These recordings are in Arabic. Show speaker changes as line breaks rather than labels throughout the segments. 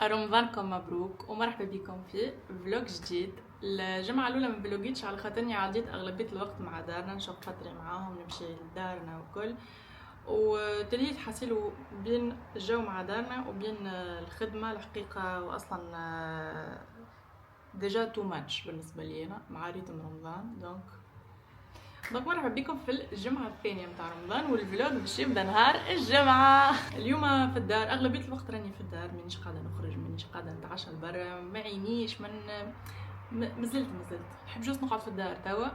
رمضانكم مبروك ومرحبا بكم في فلوج جديد. الجمعة الأولى ما فلوجيتش على خاطرني عديت أغلبية الوقت مع دارنا، نشوف فترة معاهم، نمشي لدارنا وكل، وتليت حاسيلو بين الجو مع دارنا وبين الخدمة الحقيقة، وأصلا ديجا تو ماتش بالنسبة لي أنا مع ريتم رمضان. دونك مرحبا بكم في الجمعة الثانية متاع رمضان، والفلوج باش يبدا نهار الجمعة. اليوم في الدار، أغلبية الوقت راني في الدار، مانيش قاعدة نخرج، مانيش قاعدة نتعشى لبرا، ما عينيش مازلت نحب جوست نقعد في الدار توا.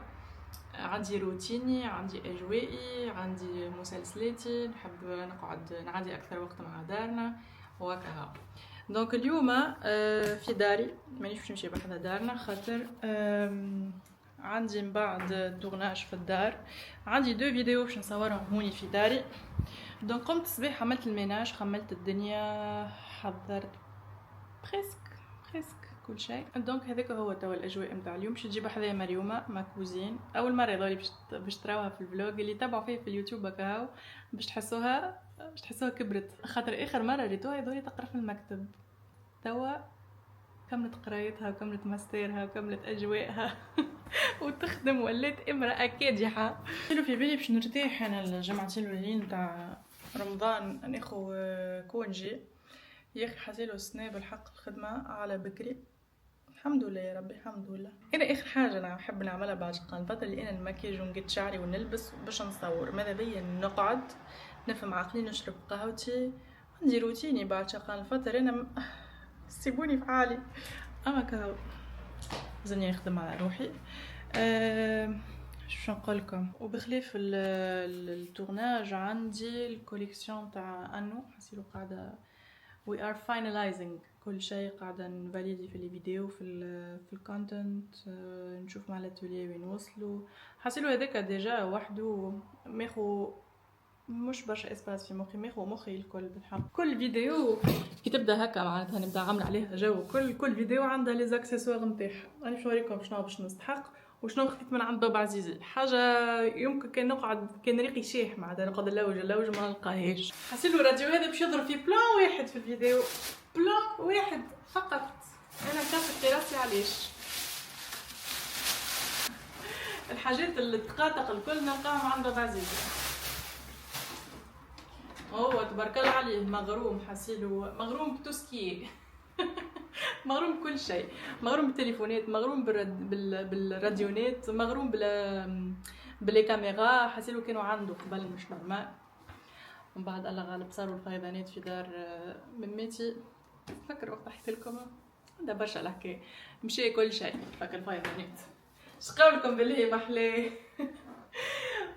عندي روتيني، عندي اجوائي، عندي مسلسلاتي، نحب نقعد نعدي اكثر وقت مع دارنا وهكا. دونك اليوم في داري، مانيش باش نمشي بحذا دارنا خاطر عندي من بعد تورناج في الدار، عندي دو فيديو باش نصورهم هوني في داري. دونك قمت الصباح عملت الميناج، خملت الدنيا، حضرت بريسك كل شيء. دونك هذاك هو توا الاجواء نتاع اليوم. باش تجي بحذايا مريومه ما كوزين، اول مره يضولي باش تراوها في الفلوج اللي تابعوا فيه في اليوتيوب هكاو، باش تحسوها كبرت، خاطر اخر مره ريتوها يضولي تقرا في المكتب، توا كملت قرايتها وكملت ماستيرها وكملت اجوائها وتخدم، ولات امراه كادحه. قلت في بالي باش نرتاح انا الجمعتين الاولين نتاع رمضان، ناخو كونجي. يا اخي حاسيلو السنه بالحق الخدمه على بكري، الحمد لله يا ربي الحمد لله. انا اخر حاجه انا نحب نعملها بعد الفتره اللي انا المكياج ونقد شعري ونلبس باش نصور، ماذا بيا نقعد نفهم عقلي، نشرب قهوتي، عندي روتيني بعد شقان الفتره. انا سيبوني في حالي، اما كهو زني نخدم على روحي. شو نقول لكم، وبخلاف التورناج عندي الكوليكسيون تاع انو حسيلو قاعده we are finalizing كل شيء، قاعده نفاليدي في الفيديو في الكونتنت، نشوف مع الاتوليه وين وصلوا. حسيلو هذاك ديجا وحده ماخو مش برشا اسباس في مخي الكل بالحق. كل فيديو كي تبدا هكا معناتها نبدا عامله عليها جو، كل فيديو عندها لي زاكسيسوار نتاعها. انا باش نوريكم شنو باش نستحق وشنو خذيت من عند بابا عزيزي. حاجه يمكن كان نقعد كان ريقي شيح معناتها نقعد نلوج ما نلقاهاش. حسيلو الراديو هذا باش يضرب في بلان واحد في الفيديو، بلان واحد فقط. انا كافت راسي علاش الحاجات اللي تقاطق الكل نلقاهم عند بابا عزيزي. هو تبارك الله عليه مغروم، حسيلو مغروم بتوسكي مغروم بكل شيء، مغروم بالتليفونات، مغروم بالراديونات، مغروم باللي كاميرا. حسيلو كانوا عنده قبل مش نورمال، ومن بعد الله غالب صاروا الفيضانات في دار مماتي. فكر وقت حكيت لكم ده برشا الحكايه، مشي كل شيء فكر الفيضانات. شقولكم بالله محلاه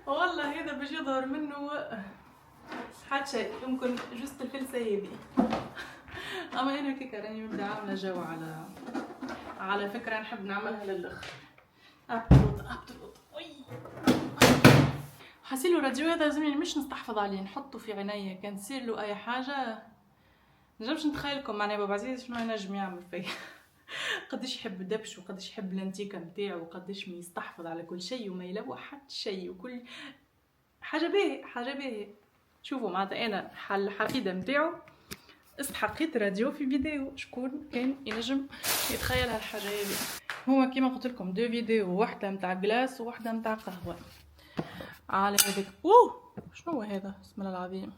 والله هذا باش يظهر منه حد شيء، يمكن جست الفلسه هذه. اما انا كيكا راني نبدا عامله جو على فكره نحب نعملها للاخر. ابتلوط حسيلو الراديو هذا زميلي مش نستحفظ عليه، نحطه في عينيا كان تصير له اي حاجه. نجمش نتخيلكم معناها بابا عزيز شنو ينجم يعمل فيا قداش يحب الدبش وقداش يحب الانتيكه نتاعو وقداش ما يستحفظ على كل شيء وما يلوح حتى شيء وكل حاجه باهي. شوفوا معناتها انا الحفيده نتاعو استحقيت راديو في فيديو، شكون كان ينجم يتخيل هالحاجه هذه؟ هما كيما قلت لكم دو فيديو، واحده نتاع جلاس وواحده نتاع قهوه. على هذاك شنو هو هذا بسم الله العظيم.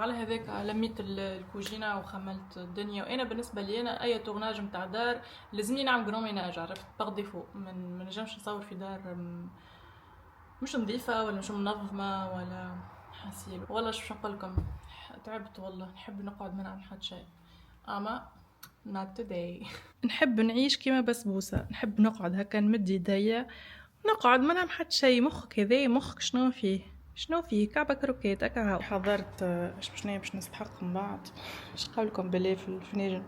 على هذاك لميت الكوجينه وخملت الدنيا. وانا بالنسبه لي انا اي تورناج نتاع دار لازمني نعمل جرو ميناج، عرفت باغ ديفو. ما نجمش نصور في دار مش نظيفه ولا مش منظمه ولا حسيل. والله شو نقول لكم، تعبت والله. نحب نقعد ما نعمل حد شيء، اما not today. نحب نعيش كيما بسبوسه، نحب نقعد هكا نمد يديا نقعد ما نعمل حد شيء. مخك هذا مخك شنو فيه كعبه كروكيت هكا. حضرت باش نستحق من بعد. اش قولكم بالله في الفناجن،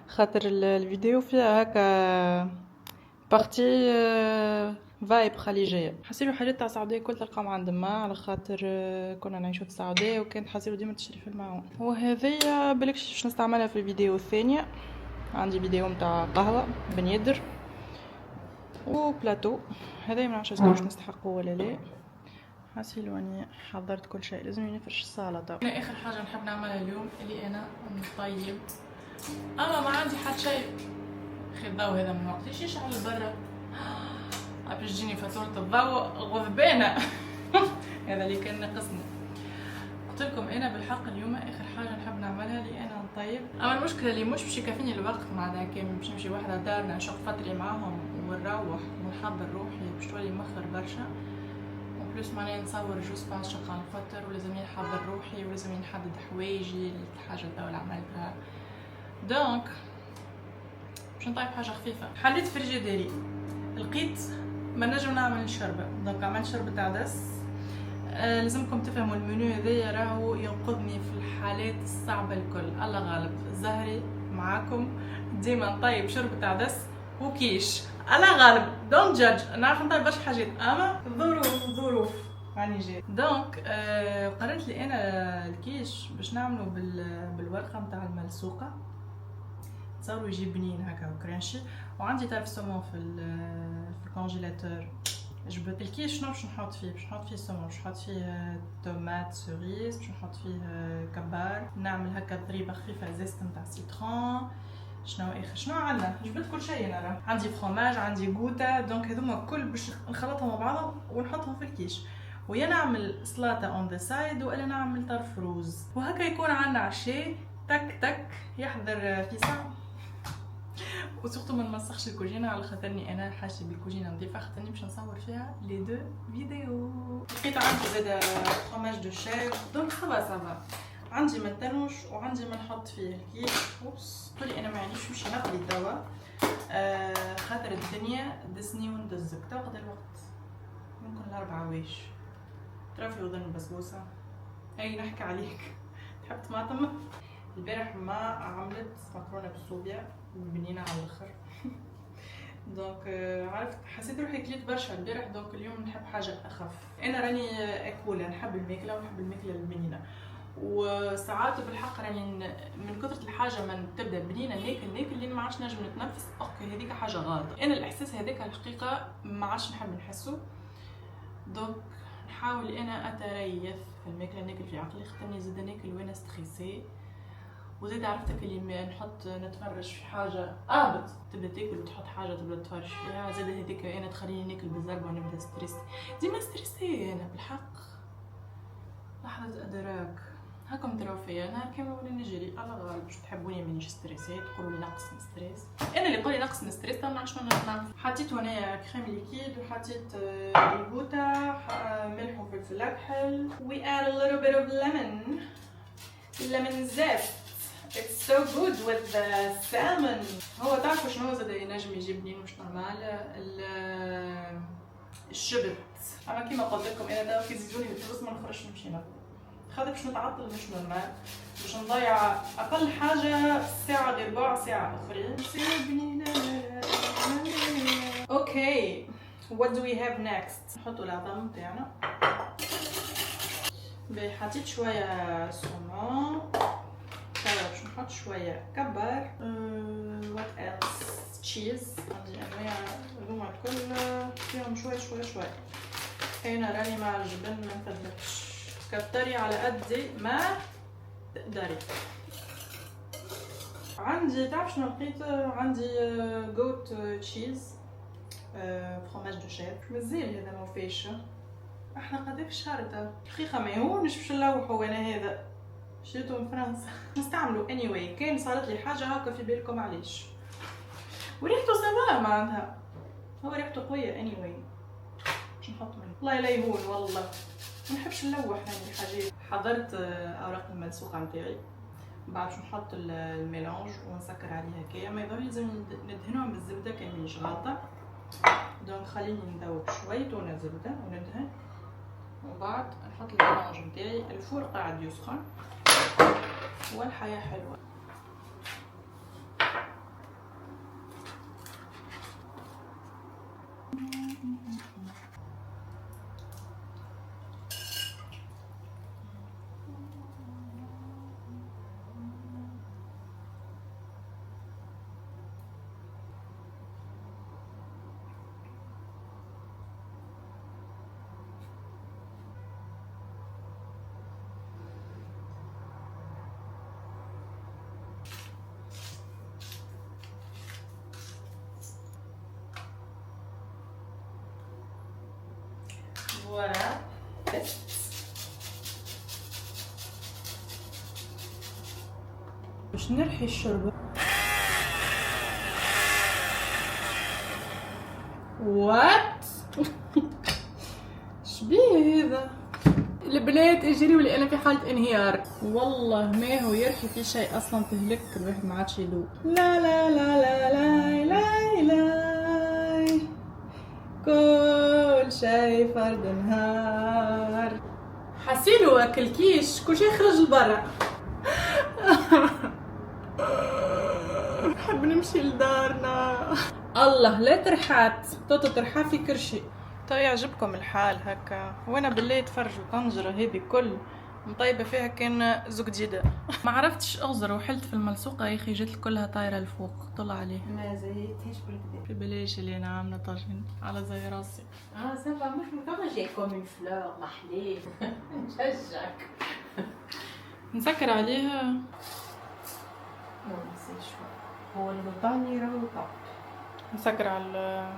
خاطر الفيديو فيها هكا بارتي فايب خليجيه. حسيلو حاجات تاع السعوديه كل تلقاهم عند ما، على خاطر كنا نعيشوا في السعوديه وكانت حسيلو ديما تشري في الماعون. وهذه بالكش باش نستعملها في الفيديو الثانيه. عندي فيديو نتاع قهوه بنيدر وبلاتو، هذا ما نعرفش باش نستحقه ولا لا. حسيلو اني حضرت كل شيء، لازم نفرش الصاله. طبعا انا اخر حاجه نحب نعملها اليوم اللي انا نطيب اما ما عندي حد شيء. اخي الضوء هذا من وقت ليش يشعل برا؟ باش تجيني فاتورة الضوء غضبانة. هذا اللي كان ناقصني. قلت لكم انا بالحق اليوم اخر حاجه نحب نعملها لي انا نطيب. اما المشكله اللي مش باش يكفيني الوقت معناها كان باش نمشي وحده دارنا نشق فتري معاهم ونروح ونحضر روحي باش تولي مخر برشا. وبلوس معناها نصور جوز بعد شقة نفطر ولازمني نحضر روحي ولازمني نحدد حوايجي الحاجه الدولة اللي عملتها. دونك باش نطيب حاجه خفيفه. حليت فريجيديري لقيت ما نجم نعمل شربه، دونك عملت شربة عدس. لازمكم تفهموا المنيو هذايا راهو ينقذني في الحالات الصعبه الكل. الله غالب زهري معاكم ديما نطيب شربة عدس وكيش. الله غالب دونت جادج، نعرف نطيب برشا حاجات اما ظروف راني جاي. دونك قررت لي انا الكيش باش نعملو بالورقه نتاع الملسوقه. تصوروا يجي بنين هكا وكرانشي. وعندي طرف سومون في الكونجيلاتور. جبت الكيش شنو باش نحط فيه؟ باش نحط فيه سومون، باش نحط فيه تومات سوريز، باش نحط فيه كبار، نعمل هكا ضريبه خفيفه زيت نتاع سيترون. شنو اخر شنو عندنا؟ جبت كل شيء انا راه عندي فروماج عندي غوتا. دونك هذوما كل باش نخلطهم مع بعضهم ونحطهم في الكيش. ويا نعمل سلطه اون ذا سايد ولا نعمل طرف روز وهكا يكون عندنا عشاء تك تك يحضر في ساعه. وسورتو ما نمسخش الكوجينه على خاطرني انا حاجتي بالكوجينه نظيفه خاطرني باش نصور فيها لي دو فيديو. لقيت عندي زاده فروماج دو شيف دونك سافا. عندي ما نتنوش وعندي ما نحط فيه الكيش. اوبس قولي انا ما عنديش نمشي نقلي توا خاطر الدنيا دسني وندزك. تو قد الوقت ممكن 4 واش ترى في وضن البسبوسه. اي نحكي عليك تحب طماطم. البارح ما عملت مكرونه بالصوبيا بنينه على الاخر. دونك عرفت حسيت روحي كليت برشا البارح. دونك اليوم نحب حاجه اخف. انا راني اكوله نحب الماكله ونحب الماكله البنينه. وساعات بالحق راني من كثره الحاجه من تبدا بنينه ناكل اللي ما عادش نجم نتنفس. اوكي هذيك حاجه غلط. انا الاحساس هذاك الحقيقه ما عادش نحب نحسه. دونك نحاول انا اتريث في الماكله ناكل في عقلي خاطرني زاده ناكل وانا ستريسي. وزيد عرفتك اللي نحط نتفرج في حاجه اهبط تبدا تاكل وتحط حاجه تبدا تتفرج فيها. زاد هذيك انا تخليني ناكل بالزربه ونبدا ستريس. ديما ستريسي انا بالحق. لحظه ادراك هاكم تراو فيا نهار كامل ولا نجري. الله غالب باش تحبوني مانيش ستريسي تقولوا لي نقص ستريس. انا اللي يقول لي نقص ستريس ما نعرفش شنو نعمل. حطيت هنايا كريم ليكيد وحطيت البوتا ملح وفلفل اكحل. we add a little bit of lemon zest. It's so good with the salmon. هو تعرفوا شنو زاد ينجم يجيبني مش نورمال الشبت. اما كيما قلت لكم انا دابا كيزيدوني الفلوس ما نخرجش نمشي ناكل خاطر باش نتعطل مش نورمال. باش نضيع اقل حاجه ساعه غير ربع ساعه اخرين. اوكي what do we have next؟ نحطوا العظم تاعنا. حطيت شويه سومون. باش نحط شويه كبر. وات ايلس تشيز. عندي انواع هذوما الكل فيهم شويه. انا راني مع الجبن ما نكذبش. كتري على قد ما تقدري. عندي تعرف شنو لقيت؟ عندي جوت تشيز فروماج دو شيف. مازال هذا ما فيش. احنا قد في الشهر تا دقيقه ما يهونش باش نلوحوا. انا هذا شريته من فرنسا نستعملو anyway. كان صارت لي حاجه هكا في بالكم علاش. وريحته سافا معناتها هو ريحته قويه anyway. باش نحط منه والله لا يهون والله ما نحبش نلوح هذه الحاجات. حضرت اوراق الملسوقه نتاعي بعد باش نحط الميلانج ونسكر عليها هكايا. ما يظهر لازم ندهنهم بالزبده كان مانيش غلطه. دونك خليني نذوب شويه تونه زبده وندهن وبعد نحط الميلانج نتاعي. الفور قاعد يسخن والحياه حلوه. فوالا باش نرحي الشوربه. وات شبيه هذا البنات؟ اجري ولا انا في حاله انهيار؟ والله ما هو يرحي في شيء اصلا، تهلك الواحد ما عادش يذوق. لا لا لا لا لا لا لا كل شيء فرد نهار. حسيلو واكل كيش كل شيء خرج لبرا. نحب نمشي لدارنا. الله لا ترحات توتو ترحى في كرشي. تو يعجبكم الحال هكا وانا بالليل تفرجوا طنجره هذه كل مطيبه فيها كان زوج جديده. ما عرفتش اغزر وحلت في الملصوقه يا اخي، جات كلها طايره لفوق. طلع عليه
ما زيتهاش بالكدا
بلاش اللي انا عامله طاجين على زي راسي.
سافا مش مكما جاي كوم اون فلور محليل. نشجعك.
نسكر عليها.
نو سي شو هو الباني راهو طاب.
نسكر على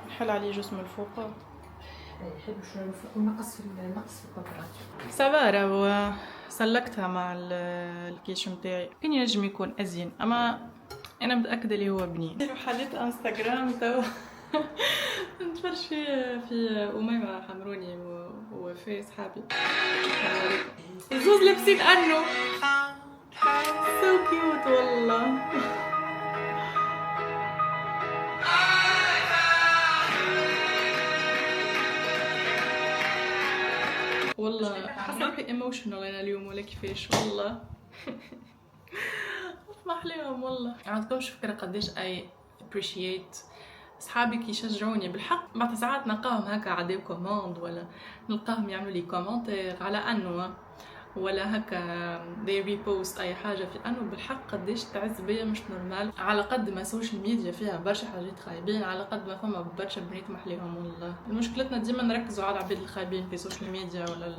نحل عليه جزء من الفوق.
يحب شويه الفوق ونقص في التمبراتور.
سافا راهو سلكتها مع الكيش نتاعي. كان ينجم يكون ازين اما انا متاكده اللي هو بنين. حليت انستغرام تو نتفرج في أميمة حمروني وفي صحابي زوز لابسين انو سو كيوت والله. والله حاسه روحي ايموشنال انا اليوم ولا كيفاش والله. اسمح ليهم والله. ما عندكمش فكره قداش اي ابريشيت صحابي كي يشجعوني بالحق. بعض ساعات نلقاهم هكا عادي كوموند ولا نلقاهم يعملوا لي كومنتير على انه ولا هكا دي ريبوست اي حاجه في انه بالحق قداش تعز بيا مش نورمال. على قد ما السوشيال ميديا فيها برشا حاجات خايبين على قد ما فما برشا بنات محليهم والله. مشكلتنا ديما نركزوا على العباد الخايبين في السوشيال ميديا ولا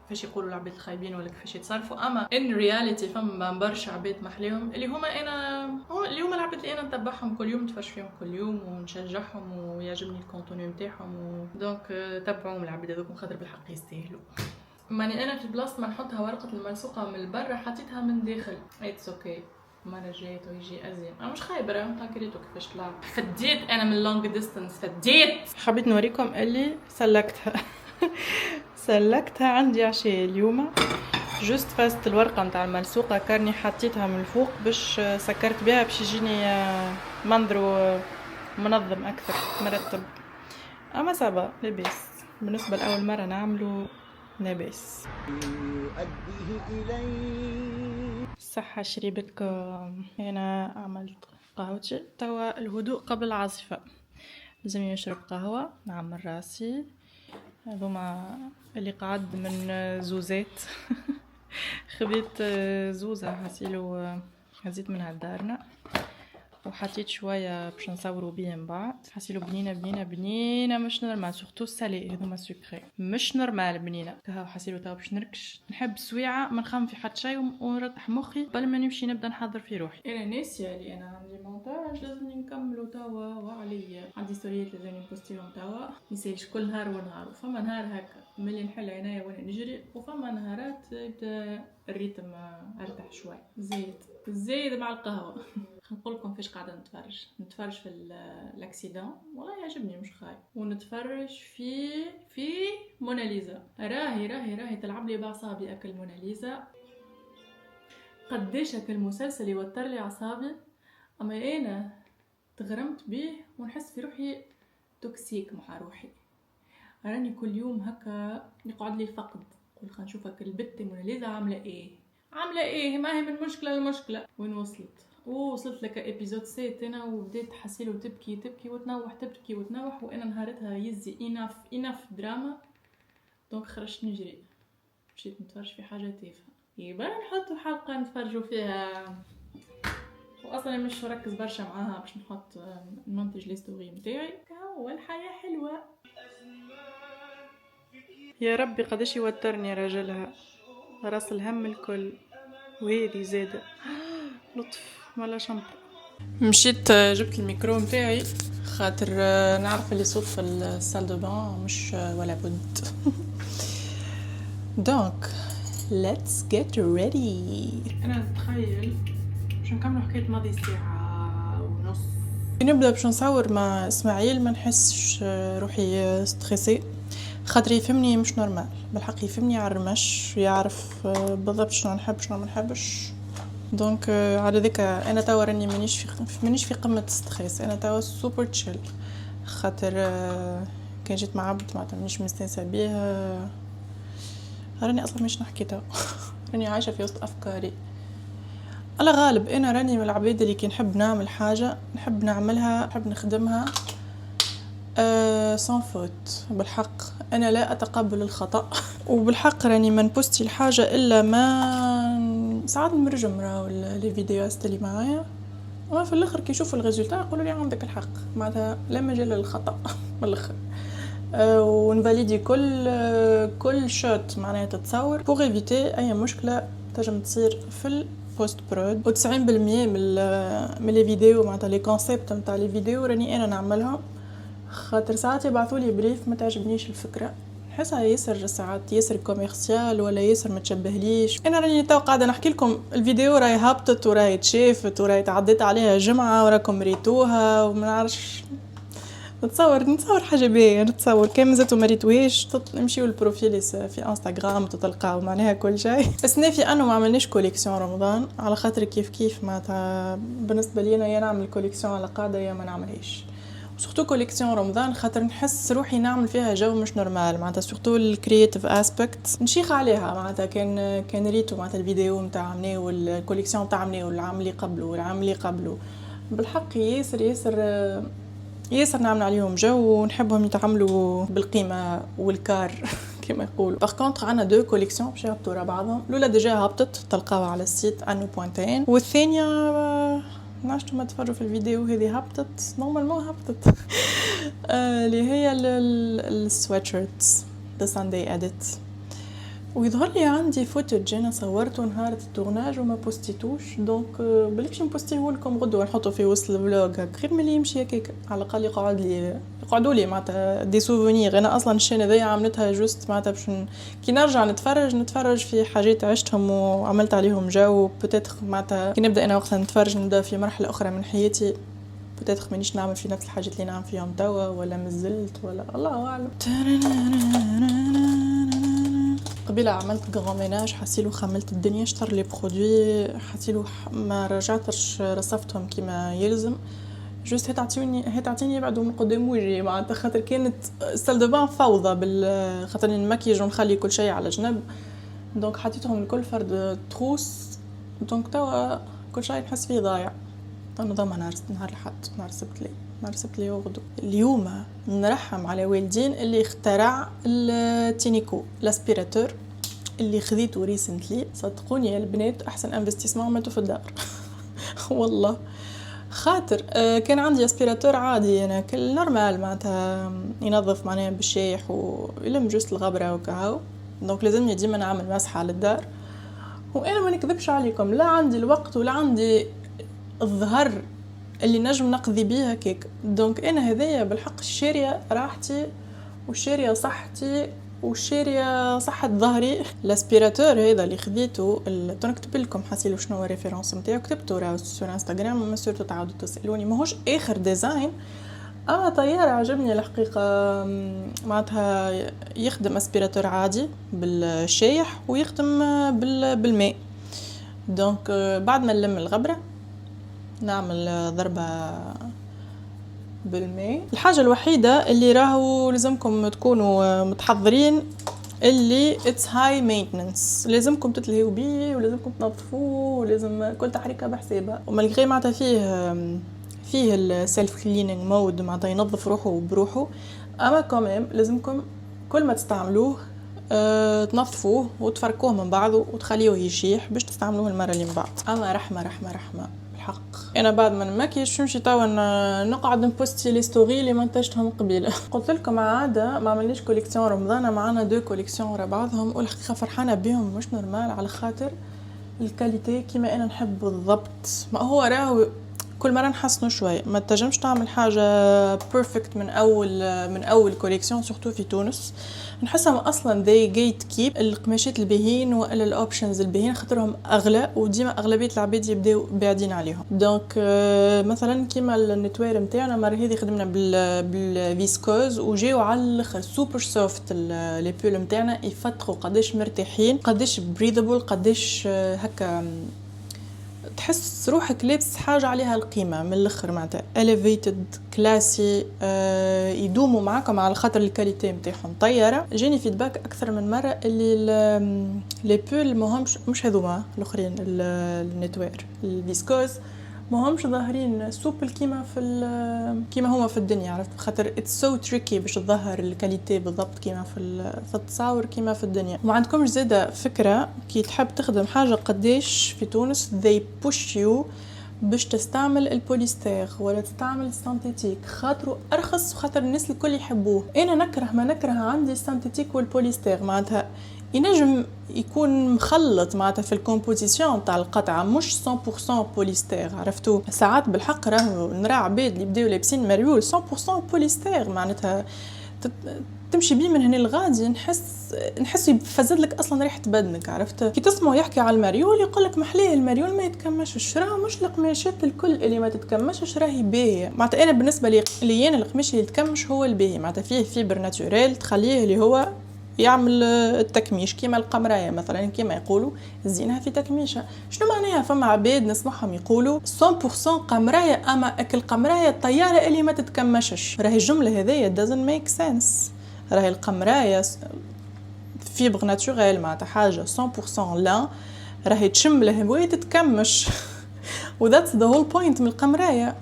كيفاش يقولوا العباد الخايبين ولا كيفاش يتصرفوا، اما ان رياليتي فما برشا عباد محليهم اللي هما انا اللي هما العباد اللي انا نتبعهم كل يوم، نتفرج فيهم كل يوم ونشجعهم ويعجبني الكونتوني نتاعهم دونك تبعوهم العباد هذوك خاطر بالحق يستاهلوا. ماني انا في بلاصه ما نحطها ورقه الملصوقه من البر حطيتها من داخل. اتس اوكي المره الجايه يجي ازين. انا مش خايبه تاكليتو كيفاش طلع. فديت انا من لونج ديستانس فديت. حبيت نوريكم اللي سلكتها. سلكتها عندي عشاء اليوم. جوست فازت الورقه نتاع الملصوقه كارني حطيتها من الفوق باش سكرت بها باش يجيني منظره منظم اكثر مرتب. اما صعبه لاباس بالنسبه لاول مره نعمله لاباس. صحة شريبتكم. انا عملت قهوتي توا الهدوء قبل العاصفة. لازم يشرب قهوة نعمل راسي. هذوما اللي قعد من زوزات. خبيت زوزة حسيلو هزيت منها دارنا وحطيت شويه باش نصوروا بيه من بعد. حسيلو بنينه بنينه بنينه مش نورمال سورتو السالي هذوما سكري مش نورمال بنينه. كهو حسيلو توا باش نركش نحب سويعه ما نخمم في حتى شيء ونرتاح مخي قبل ما نمشي نبدا نحضر في روحي. انا ناسيه اللي انا عندي مونتاج لازمني نكملو توا وعليا عندي ستوريات لازمني نبوستيهم توا ميسالش كل نهار ونهار. وفما نهار هكا ملي نحل عينيا وانا نجري وفما نهارات يبدا الريتم ارتاح شوي. زايد مع القهوه. نقول لكم فاش قاعده نتفرج في الاكسيدون والله يعجبني مش خايب ونتفرج في موناليزا. راهي تلعب لي باعصابي اكل موناليزا. قديش اكل مسلسل يوتر لي اعصابي اما انا تغرمت به ونحس في روحي توكسيك مع روحي. راني كل يوم هكا يقعد لي فقد نقول خلينا نشوفك البت موناليزا عامله ايه ما هي من مشكله لمشكله. وين وصلت لك ابيزود سيت انا وبديت حسيلو تبكي وتنوح تبكي وتنوح وانا نهارتها يزي اناف دراما. دونك خرجت نجري مشيت نتفرج في حاجه تافهه يبقى نحطوا حلقه نتفرجوا فيها. واصلا مش ركز برشا معاها باش نحط نمنتج لي ستوري نتاعي. هو الحياه حلوه. يا ربي قداش يوترني راجلها راس الهم الكل وهذه زاده لطف ولا شمبر. مشيت جبت الميكرو نتاعي خاطر نعرف اللي صوت في السال دو بان مش ولا بد. دونك let's get ready. انا نتخيل باش نكملوا حكايه ماضي ساعه ونص. نبدا باش نصور مع اسماعيل، ما نحسش روحي ستريسي خاطر يفهمني مش نورمال بالحق، يفهمني على الرمش، يعرف بالضبط شنو نحب شنو ما نحبش. دونك على ذيك انا توا راني مانيش في قمه ستريس، انا توا سوبر تشيل خاطر كان جيت مع عبد معناتها مانيش مستانسه بيه، راني اصلا مش نحكي توا. راني عايشه في وسط افكاري على غالب. انا راني من العباد اللي كي نحب نعمل حاجه نحب نعملها، نحب نخدمها سان فوت. بالحق انا لا اتقبل الخطا، وبالحق راني ما نبوستي الحاجه الا ما ساعات نرجم راهو لي فيديوهات اللي معايا، وما في الاخر كي يشوفوا الريزولتا يقولوا لي عندك الحق، معناتها لا مجال للخطا من الاخر. ونفاليدي كل شوت معناها تتصور بوغ ايفيتي اي مشكله تنجم تصير في البوست برود. و 90% من لي فيديو معناتها لي كونسيبت نتاع لي فيديو راني انا نعملها، خاطر ساعات يبعثولي بريف ما تعجبنيش الفكره، نحسها ياسر ساعات ياسر كوميرسيال ولا ياسر ما تشبهليش. انا راني تو قاعده نحكي لكم الفيديو راهي هبطت وراهي تشافت وراهي تعديت عليها جمعه وراكم ريتوها وما نعرفش نتصور حاجه باهيه، نتصور كان مازالتو ما ريتوهاش نمشيو للبروفيل في انستغرام تلقاو معناها كل شيء. بس نافي انه ما عملناش كوليكسيون رمضان على خاطر كيف معناتها بالنسبه لي انا يا نعمل كوليكسيون على قاعده يا ما نعملهاش، سورتو كوليكسيون رمضان خاطر نحس روحي نعمل فيها جو مش نورمال معناتها، سورتو الكرياتيف اسبكت نشيخ عليها معناتها. كان ريتو معناتها الفيديو نتاع مناو والكوليكسيون تاع مناو العام اللي قبله والعام اللي قبله، بالحق ياسر نعمل عليهم جو ونحبهم يتعاملوا بالقيمه والكار كما يقولوا. باغ كونطخ عندنا دو كوليكسيون باش يهبطوا ورا بعضهم، الاولى ديجا هبطت تلقاوها على السيت انو بوينتين، والثانيه نعرفش ما تفرجوا في الفيديو هذه هبطت نورمالمون هبطت اللي هي السويتشيرتس ذا سانداي اديت. ويظهر لي عندي فوتج انا صورته نهار التورناج وما بوستيتوش، دونك بلكش نبوستيه لكم غدوه نحطه في وسط الفلوج غير ملي يمشي هكاك على الاقل يقعدوا لي معناتها دي سوفونير. انا اصلا الشين هذيا عملتها جوست معناتها باش كي نرجع نتفرج في حاجات عشتهم وعملت عليهم جو، بوتيتر معناتها كي نبدا انا وقتها نبدا في مرحله اخرى من حياتي، بوتيتر مانيش نعمل في نفس الحاجات اللي نعمل فيهم توا ولا مازلت ولا الله اعلم. قبيله عملت غوميناج حسيلو خملت الدنيا، شطر لي برودوي حسيلو ما رجعتش رصفتهم كما يلزم، جوست هتعطيني بعد من قدام وجهي معناتها خاطر كانت سال دو بان فوضى خاطر نمكيج ونخلي كل شيء على جنب، دونك حطيتهم الكل فرد تروس، دونك توا كل شيء نحس فيه ضايع. نظام نهار الحد نهار السبت لي وغدو. اليوم نرحم على والدين اللي اخترع التينيكو الاسبيراتور اللي خذيته ريسنتلي، صدقوني يا البنات احسن انفستيسمون عملته في الدار والله. خاطر كان عندي اسبيراتور عادي انا كل نورمال معناتها ينظف معناها بالشايح ويلم جوست الغبره وكهو، دونك لازمني ديما نعمل مسحه للدار، وانا ما نكذبش عليكم لا عندي الوقت ولا عندي الظهر اللي نجم نقضي بيها كيك. دونك انا هذايا بالحق شاريه راحتي وشاريه صحتي وشاريه صحه ظهري. الاسبيراتور هذا اللي خديته نكتب لكم حاسيلو شنو هو الريفيرونس نتاعو، كتبته راه سور انستغرام ما صرتوا تعاودوا تسالوني، ماهوش اخر ديزاين اما طياره عجبني الحقيقه معناتها يخدم اسبيراتور عادي بالشايح ويخدم بالماء. دونك بعد ما نلم الغبره نعمل ضربة بالماء. الحاجة الوحيدة اللي راهو لازمكم تكونوا متحضرين اللي it's high maintenance، لازمكم تتلهيوا بيه ولازمكم تنظفوه ولازم كل تحريكة بحسابها، ومالغري معناتها فيه السيلف كلينينج مود معناتها ينظف روحه بروحه، اما كمان لازمكم كل ما تستعملوه تنظفوه وتفركوه من بعضه وتخليوه يشيح باش تستعملوه المرة اللي من بعد. اما رحمة حق انا بعد ما نمكيش نمشي توا نقعد نبوستي لي ستوري اللي منتجتهم قبيله. قلت لكم عاده ما عملناش كوليكسيون رمضان، معنا دو كوليكسيون ورا بعضهم والحقيقه فرحانه بهم مش نورمال على خاطر الكاليتي كيما انا نحب بالضبط. ما هو راهو كل مرة نحسنوا شوية. ما تنجمش تعمل حاجة بيرفكت من أول كوليكسيون، سورتو في تونس نحسها أصلا they gatekeep القماشات الباهين ولا الأوبشنز الباهين خاطرهم أغلى، وديما أغلبية العباد يبداو بعدين عليهم. دونك مثلا كيما النتوير متاعنا مرة هذه خدمنا بالفيسكوز وجاو على الاخر سوبر سوفت. لي بول متاعنا يفتقوا قداش مرتاحين، قداش بريدبل، قداش هكا تحس روحك لابس حاجة عليها القيمة من الأخر معناتها elevated كلاسي. يدوموا معكم على خاطر الكاليتي متاعهم طيارة. جاني فيدباك أكثر من مرة اللي لي بول ماهمش مش هذوما الآخرين النتوير الفيسكوز ماهمش ظاهرين سوبل كيما هما في الدنيا، عرفت؟ خاطر it's so tricky باش تظهر الكاليتي بالضبط كيما في التصاور كيما في الدنيا. وما عندكمش زادة فكرة كي تحب تخدم حاجة قديش في تونس they push you باش تستعمل البوليستير ولا تستعمل السانتيتيك خاطره أرخص وخاطر الناس الكل يحبوه. أنا نكره ما نكره عندي السانتيتيك والبوليستير، معناتها ينجم يكون مخلط معناتها في الكومبوزيسيون تاع القطعه مش 100% بوليستير، عرفتوا؟ ساعات بالحق راهو نرى عباد اللي بداو لابسين مريول 100% بوليستير، معناتها تمشي بيه من هنا لغادي نحس يفزد لك اصلا ريحه بدنك، عرفت؟ كي تسمعوا يحكي على المريول يقول لك محليه المريول ما يتكمش، راه مش القماشات الكل اللي ما تتكمش راهي باهيه. معناتها انا بالنسبه لي انا القماش اللي يتكمش هو الباهي، معناتها فيه فيبر ناتوريل تخليه اللي هو يعمل التكميش كيما القمرايه مثلا كيما يقولوا زينها في تكميشه. شنو معناها؟ فما عباد نسمعهم يقولوا 100% قمرايه، اما اكل قمرايه الطياره اللي ما تتكمشش. راهي الجمله هذيا doesn't make sense. راهي القمرايه فيبر ناتوريل معناتها حاجه 100% لا راهي تشم الهواء تتكمش و that's the whole point من القمرايه.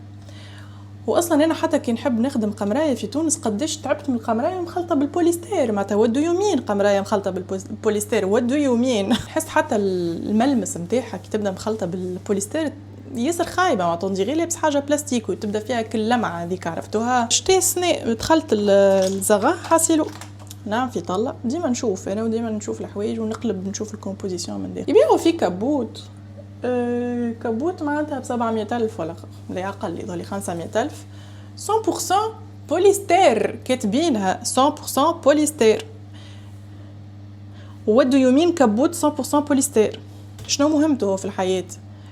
واصلا انا حتى كي نحب نخدم قمرايه في تونس قداش تعبت من القمرايه مخلطه بالبوليستير، معناتها ودو يومين قمرايه مخلطه بالبوليستير ودو يومين. نحس حتى الملمس نتاعها كي تبدا مخلطه بالبوليستير ياسر خايبه، معناتها نديري لابس حاجه بلاستيك وتبدا فيها كل لمعه هذيك، عرفتوها؟ شتي سنة دخلت الزغا حاسيلو نعم في طلة ديما نشوف انا وديما نشوف الحوايج ونقلب نشوف الكومبوزيسيون من داخل. يبيعوا في كابوت كابوت معناتها ب700,000 ولا لا اقل، يظهر 500,000 100% بوليستير كاتبينها 100% بوليستير. ودو يومين كابوت 100% بوليستير. شنو مهمته في الحياه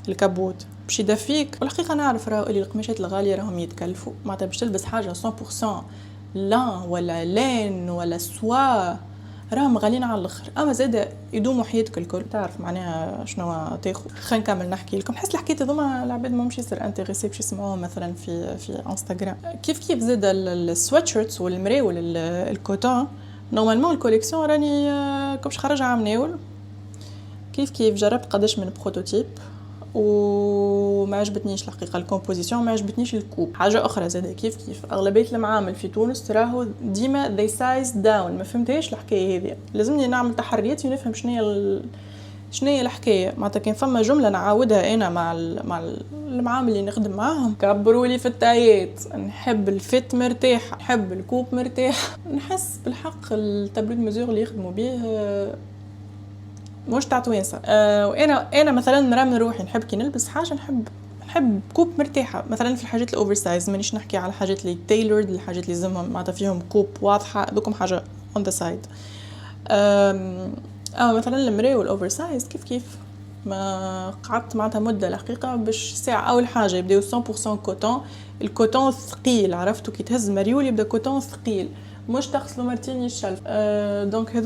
الكابوت؟ باش يدفيك. والحقيقه نعرف راهو اللي القماشات الغاليه راهم يتكلفوا، معناتها باش تلبس حاجه 100% لان ولا لين ولا سوا راهم غاليين على الاخر، اما زاده يدوموا حياتك الكل. تعرف معناها شنو تاخذ؟ خلينا نكمل نحكي لكم. حس الحكايه هذوما العباد ما مش يصير انتريسي باش يسمعوهم مثلا في انستغرام. كيف زاده السويتشيرتس والمراول الكوتون نورمالمون الكوليكسيون راني كمش خرج عام ناول كيف جربت قداش من بروتوتيب وما عجبتنيش الحقيقه الكومبوزيسيون، ما عجبتنيش الكوب. حاجه اخرى زاده كيف اغلبيه المعامل في تونس راهو ديما they size down. ما فهمتهاش الحكايه هذه، لازمني نعمل تحريات ونفهم شنو هي الحكايه. معناتها كان فما جمله نعاودها انا مع المعامل اللي نخدم معاهم، كبروا لي في التايات، نحب الفيت مرتاح، نحب الكوب مرتاح. نحس بالحق التابلو دو ميزور اللي يخدموا به مش تاع توانسه. وانا مثلا مرة من روحي نحب كي نلبس حاجه نحب كوب مرتاحه، مثلا في الحاجات الاوفر سايز. مانيش نحكي على الحاجات اللي تايلورد، الحاجات اللي لازمهم معناتها فيهم كوب واضحه، دوكم حاجه اون ذا سايد. مثلا المرايه والاوفر سايز كيف ما قعدت معناتها مده الحقيقه باش ساعه. اول حاجه يبداو 100% كوتون، الكوتون ثقيل، عرفتوا؟ كي تهز مريول يبدا كوتون ثقيل مش تغسلوا مرتين الشلف. دونك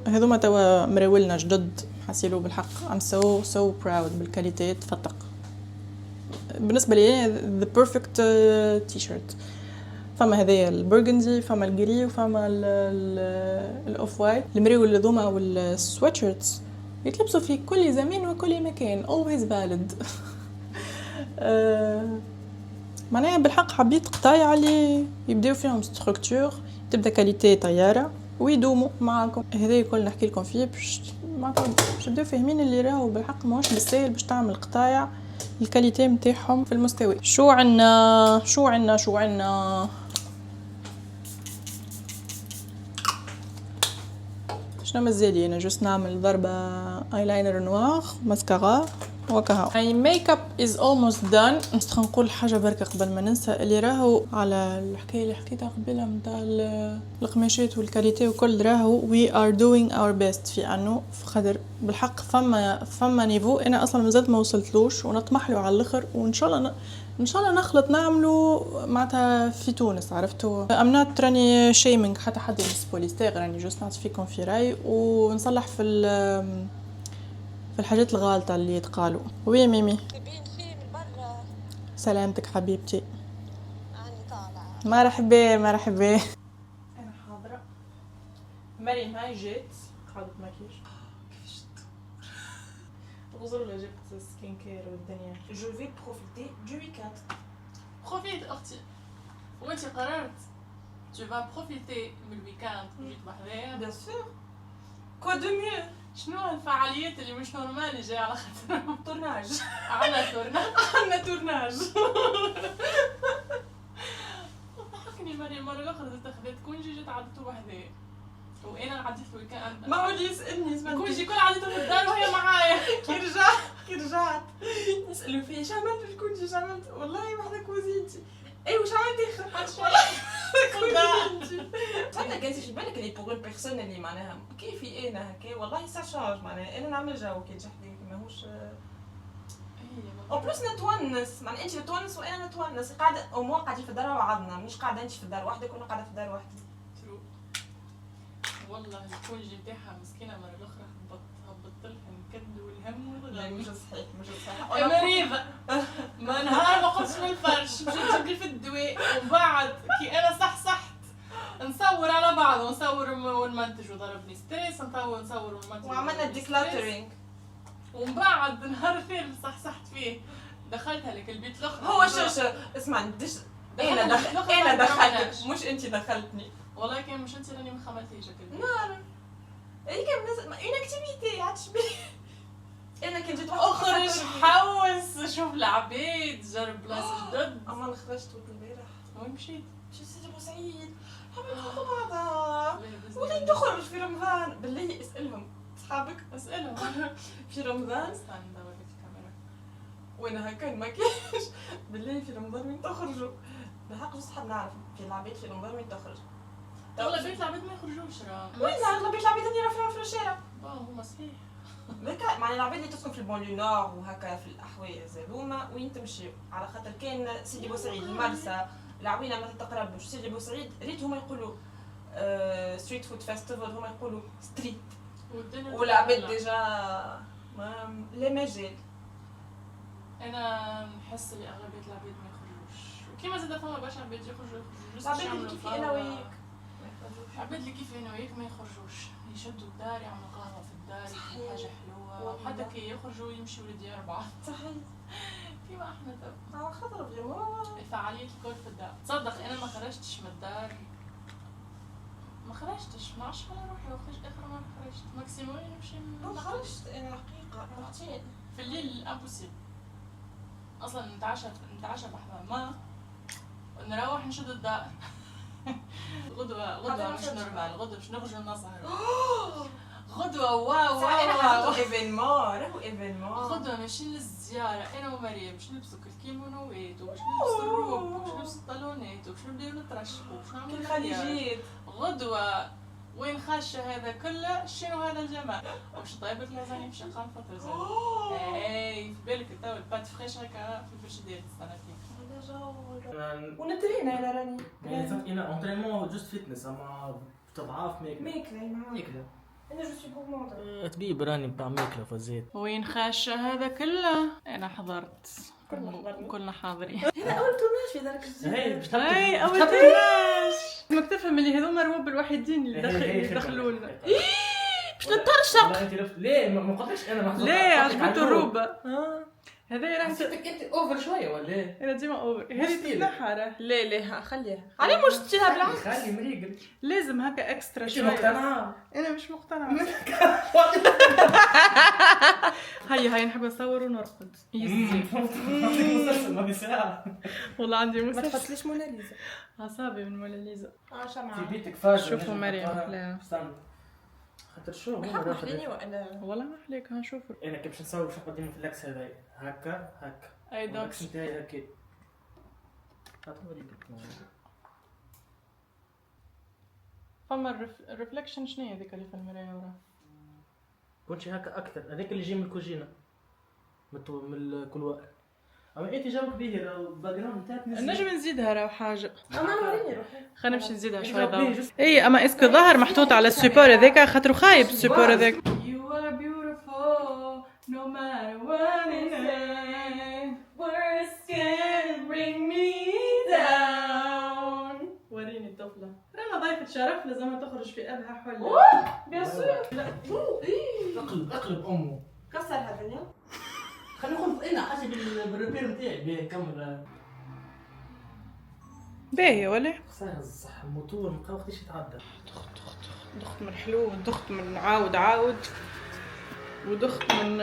هذوما توا مراولنا جدد حسيلو بالحق I'm so proud بالكاليتي تفتق. بالنسبه لي the perfect t-shirt. فما هذايا البرغندي، فما الجري، وفما الاوف وايت. المراول هذوما والسويتشيرتس يتلبسوا في كل زمان وكل مكان always valid. معناها بالحق حبيت قطايع اللي يبداو فيهم ستركتور، تبدا كاليتي طياره ويدوموا معاكم. هذا كل نحكي لكم فيه باش تبداو فاهمين اللي راهو بالحق ماهوش بالسهل باش تعمل قطايع الكاليتي نتاعهم في المستوى. شو عنا شنو مازالي؟ انا جوست نعمل ضربه ايلاينر نوار ماسكارا وكها my makeup is almost done. نستخ نقول حاجه بركه قبل ما ننسى، اللي راهو على الحكايه اللي حكيتها قبيله نتاع القماشات والكاليتي وكل، راهو we are doing our best في انه خاطر بالحق فما نيفو انا اصلا مازلت ما وصلتلوش ونطمح له على الاخر، وان شاء الله نخلط نعمله معناتها في تونس. عرفتوا امنات راني شيمينغ حتى حد يلبس بوليستير، راني جوست نعطي فيكم في راي ونصلح في الحاجات الغالطة اللي يتقالوا. ويا ميمي
تبين فيه من برا.
سلامتك حبيبتي.
أنا طالعة.
مرحبا. أنا حاضرة. مريم هاي جيت خالد ماكياج. كيفاش غزر ولا جبت سكين كير والدنيا.
جو في بروفيتي دو ويكاند.
بروفيت أختي، وأنت قررت tu vas profiter من الويكاند وجيت بحذايا.
بيان سور. كوا دو ميو.
شنو الفعاليات اللي مش نورمال اللي جاي على خاطر
تورناج.
عنا تورناج. ضحكني مريم مرة الأخرى تاخذت كونجي جيت عدتو وحدي وانا عديت الويكاند.
ما هو اللي يسالني
كونجي كل عديتو في الدار وهي معايا.
كي رجعت يسالوا فيا شو عملت في الكونجي، شو عملت؟ والله وحده كوزينتي. اي واش عملتي كوزينتي؟ انا كنت في بالك اللي بوغ بيرسون اللي معناها كيفي انا هكا، والله سا شونج معناها انا نعمل جو كي تحكي ماهوش او بلوس نتونس، معناها انت تونس وانا نتونس، قاعده او مو قاعدين في الدار وعضنا، مش قاعده انت في الدار وحدك وانا قاعده في الدار وحدي.
ترو والله الكونجي نتاعها مسكينه مرة الاخرى هبطت لها الكد والهم والغم.
مش صحيح
يا مريضة. ما نهار ما قمتش من الفرش مشيت نجيب لي في الدواء، ومن بعد كي انا صحصحت نصور على بعض ونصور ونمنتج وضربني ستريس، نصور ونمنتج
وعملنا ديكلاترينج.
ومن بعد نهار الثالث صحصحت فيه دخلتها لك البيت الاخر.
هو شو اسمع ندش انا دخلتك مش انت دخلتني.
والله كان مش انت راني ما خملتيش البيت.
نعم اي كان اون اكتيفيتي عادش بيه. انا كنت جيت
اخرج حوس شوف العباد جرب بلاصه جدد.
اما انا خرجت البارح.
وين مشيت؟
مشيت سيدي بوسعيد، حبيت ناخذ بعضها وغادي تخرج في رمضان. بالله اسالهم صحابك
اسالهم
في رمضان
استنى ندور في الكاميرا
وانا هكا المكياج. بالله في رمضان وين تخرجوا؟ بالحق صحاب نعرف في العباد في رمضان وين تخرج.
اغلبيه العباد ما يخرجوش راه.
وين اغلبيه العباد اللي راهم في الشارع.
هما صحيح
هكا معناها العباد اللي تسكن في البونيو نور وهكا في الاحواز هذوما وين تمشيو، على خاطر كاين سيدي بوسعيد المرسى العوينه ما تتقربوش. سيدي بوسعيد ريت هما يقولوا ستريت فود فيستيفال، هما يقولوا ستريت والعباد ديجا لا مجال.
انا نحس اللي اغلبيه العباد ما يخرجوش، وكيما زاد فما برشا عباد يخرجوا
العباد اللي كيف انا وياك
العباد اللي كيف انا وياك ما يخرجوش، يشدوا الدار يعملوا قهوه في الدار ياكلوا حاجه حلوه، حتى كي يخرجوا يمشيوا لديار بعض.
صحيح
كيما احنا تو
على خاطر فريمون
الفعاليات الكل في الدار. تصدق انا ما خرجتش من الدار، ما خرجتش ما عادش على روحي وخرج اخر مره خرجت ماكسيموم نمشي
ما خرجت انا حقيقه رحتين
في الليل امبوسيبل اصلا نتعشى بحمام ما نروح نشد الدار. غدوه مش نورمال، غدوه باش نخرجوا نسهر. غدوه واو
راهو ايفينمون
غدوه ماشيين للزياره انا ومريم باش نلبسوا الكيمونوات وباش نلبسوا الروب وباش نلبسوا الطالونات وباش نبداو نترشقوا وباش نعملوا
الخليجيات.
غدوه وين خاشه هذا كله شنو هذا الجمال واش طيبت لازاني باش نقام فتره زين. اي في بالك تو البات فريش هكا في الفريجيدير تستنى فيه.
ونترينا انا راني
يعني انا انترينمون جوست فيتنس اما تضعاف
ماكله انا جو سوي غورموند.
طبيب راني بتاع ماكله فزيت.
وين خاشه هذا كله انا حضرت كلنا حاضرين.
هذا اول تورناج في ذاك الجزء.
هي باش
اي اول تورناج ماك تفهم اللي هذوما الرواب الوحيدين اللي دخلوا لنا. باش نترشق.
ليه ما قلتلكش انا ما
ليه عجبته الروبه هذا راه
حسيتك انت اوفر شويه ولا ايه؟
انا ديما اوفر هذه تنحى راه.
لا خليها علي مش تشيلها بالعكس.
خلي مريقل
لازم هكا اكسترا
انت
شويه.
مقتنعه؟
انا مش مقتنعه. هاي نحب نصور ونرقد.
مسلسل ما بيساعد
والله عندي
ما
مسلسل
تحطليش موناليزا.
اعصابي من موناليزا.
شمعة
في بيتك فاجر.
شوفوا مريم لا
استنى خاطر شو
بحب محليني ولا
والله ما عليك هنشوف.
انا كيف باش نصور باش نقدم في الاكس هذا هكا هكا
اي دوك
الاكس نتاعي هكا
فما الريفلكشن شنو هي ذيك اللي في المرايه ورا؟
كنتي هكا اكثر هذاك اللي يجي من الكوجينه من الكلوار. اما انت جاوبك به الباك جراوند نتاعك
نجم نزيدها راه حاجه.
انا نوريني روحي.
خلينا نمشي نزيدها شوي ضوء. اي اما اسكو ظاهر محطوط على السيبور هذاك خاطر خايب السيبور هذاك. You are beautiful no matter what it is. Words can bring me down. وريني الطفله. رانا ضيفة شرف لازمها تخرج في ابها حله.
بيان سور.
اقلب امه
كسر هذا اليوم.
خلينا ناخذ انا حاجه بالريبير نتاعي باهي نكمل.
باهي ولا؟
خساره صح الموتور ما وقتاش يتعدى.
دخت من حلو ودخت من عاود ودخت من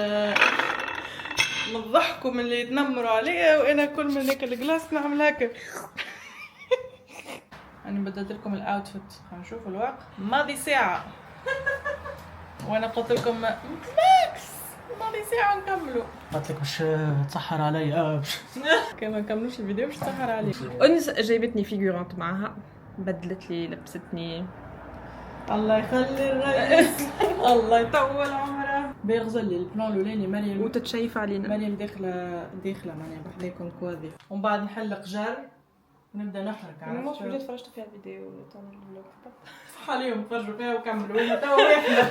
الضحك ومن اللي يتنمروا عليا وانا كل من هيك الجلاس نعمل هكا. انا بدلت لكم الاوتفيت خلينا نشوف الوقت ماضي ساعه وانا قلت لكم ماكس ماضي ساعه نكملوا.
قلت لك باش تسحر علي
كان ما نكملوش الفيديو باش تسهر عليك.
انس جايبتني فيغورانت معها بدلت لي لبستني.
الله يخلي الرئيس الله يطول عمره. بيغزل لي البلان الاولاني مريم
وتتشيف علينا.
مريم داخله معناها بحذاكم كواذي ومن بعد نحلق جار ونبدا نخرج.
انا ما فيديو تفرجت فيها الفيديو تاع الفلوج
صح عليهم تفرجوا فيها وكملوا هنا توا واحنا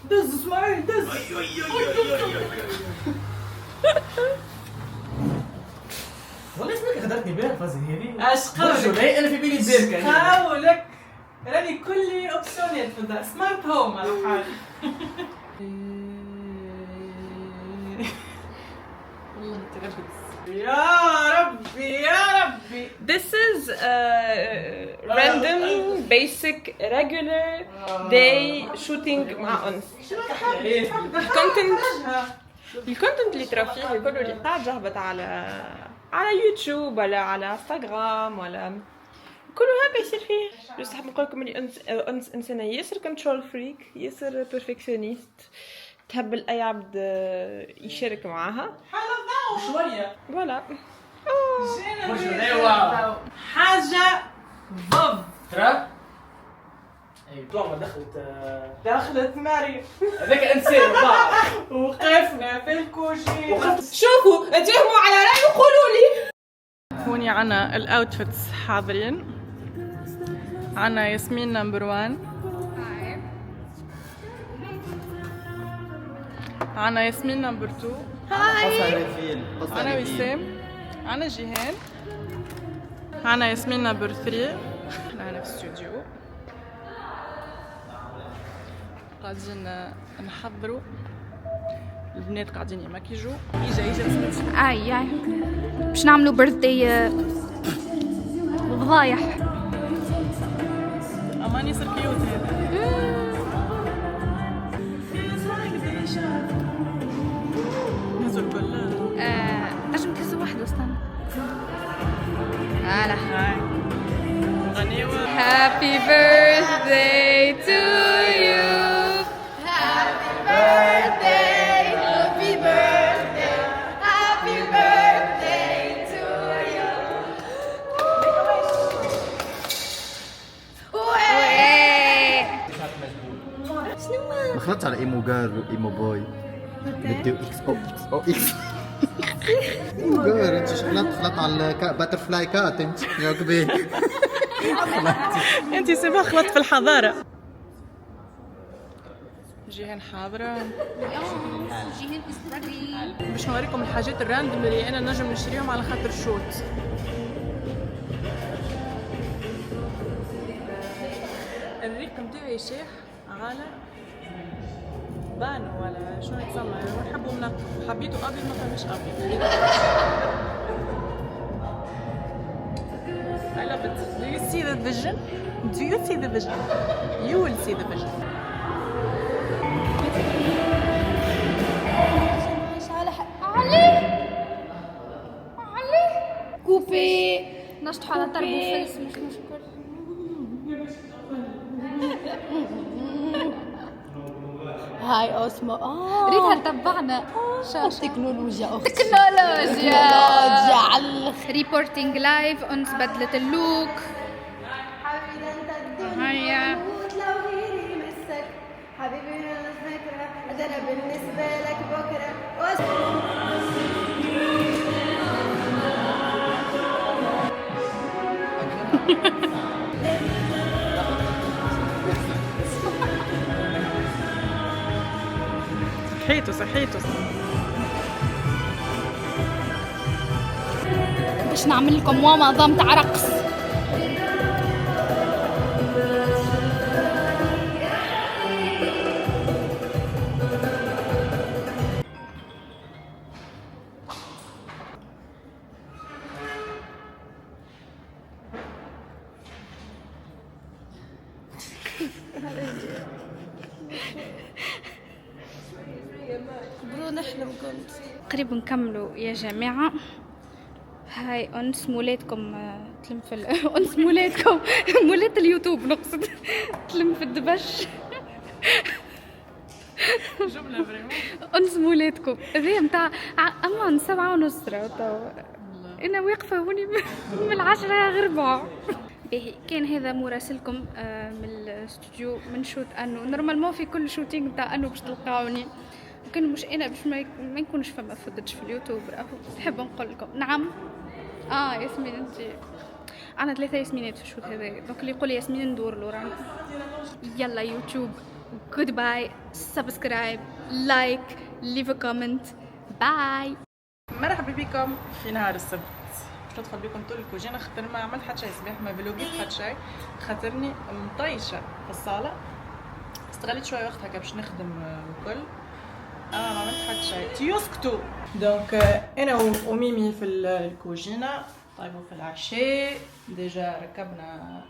دز اسماعيل دز.
والله اسمك خدرتني بها فازي هذه.
اش قولك
انا في بالي البركه.
قولك راني كلي اوبسيونيت في ذا سمارت هوم على حالي. والله تربس يا ربي.
This is random basic regular day shooting مع أنس. الكونتنت اللي ترى فيه كله اللي قاعد جهبت على يوتيوب ولا على انستغرام ولا كله هكا يصير فيه. بس حاب نقول لكم اللي أنس إنسانة ياسر كنترول فريك ياسر بيرفكشنست تحب أي عبد يشارك معاها
شويه
فوالا.
حاجة ضب
ترى اي طلع ما
دخلت مريم
هذاك انسان ضاع.
وقفنا في الكوشي.
شوفوا اتهموا على رأي وقولوا لي.
هوني عنا الاوتفيتس حاضرين. عنا ياسمين نمبر 1. عنا ياسمين نمبر 2. عنا وسام. عنا جيهان. عنا ياسمين نمبر 3. احنا هنا في الاستوديو قاعدين نحضروا. البنات قاعدين يمكيجوا. يجا
اي باش نعملوا بيرثداي فضايح.
امان يصير كيوت هذا. نزل كل
نجم تهزوا واحدة استنى. هلا
هاي غنيوة.
Happy birthday to you. Happy birthday. Happy birthday. Happy birthday to you.
ما خلطت على ايمو جار وايمو بوي بدو اكس او اكس او اكس ايمو جار انت خلطت على باتر فلاي كات انت يا كبير.
انت سيبها خلط في الحضارة. جيهان حاضرة. باش نوريكم الحاجات الراندوم اللي انا نجم نشريهم على خاطر شوت. الريق متاعي شيح على بانو ولا شنو يتسمى ونحبه منقط. حبيته ابيض ما فهمش ابيض. I love it. Do you see the vision? Do you see the vision? You will see the vision.
علي كوفي نشطح على طرب وفلس مش مشكل.
هاي اوسمو
ريتها تبعنا شاشة
تكنولوجيا اختي
تكنولوجيا
على الاخر.
ريبورتينج لايف أنس بدلت اللوك.
حبيبي انت الدنيا
هيا
موت لو غيري مسك حبيبي انا فاكره ده انا بالنسبه لك بكره
صحيته
باش نعمل لكم نظام تاع رقص. قريب نكملوا يا جماعة. هاي أنس مولاتكم تلم في أنس مولاتكم مولات اليوتيوب نقصد تلم في الدبش.
جملة فريمون.
أنس مولاتكم هذه متاع أمان 7:30 تو أنا واقفة هوني من 10 غير ربع. باهي كان هذا مراسلكم من الاستوديو من شوت أنو نورمالمون في كل شوتينغ متاع أنو باش تلقاوني، كان مش انا باش ما يكونش فما فوتج في اليوتيوب. راهو نحب نقول لكم نعم. ياسمين انت انا 3 ياسمينات في الشوط هذا، دونك اللي يقول ياسمين ندور له رانا. يلا يوتيوب جود باي، سبسكرايب، لايك، ليف ا كومنت، باي.
مرحبا بكم في نهار السبت. باش ندخل بكم طول الكوجينه خاطر ما عملت حتى شيء صباح، ما فلوجيت حتى شيء خاطرني مطيشه في الصاله. استغليت شويه وقت هكا باش نخدم وكل. ما عملت حتى شيء تيسكتوا. دونك انا وميمي في الكوجينه طيبوا في العشاء. ديجا ركبنا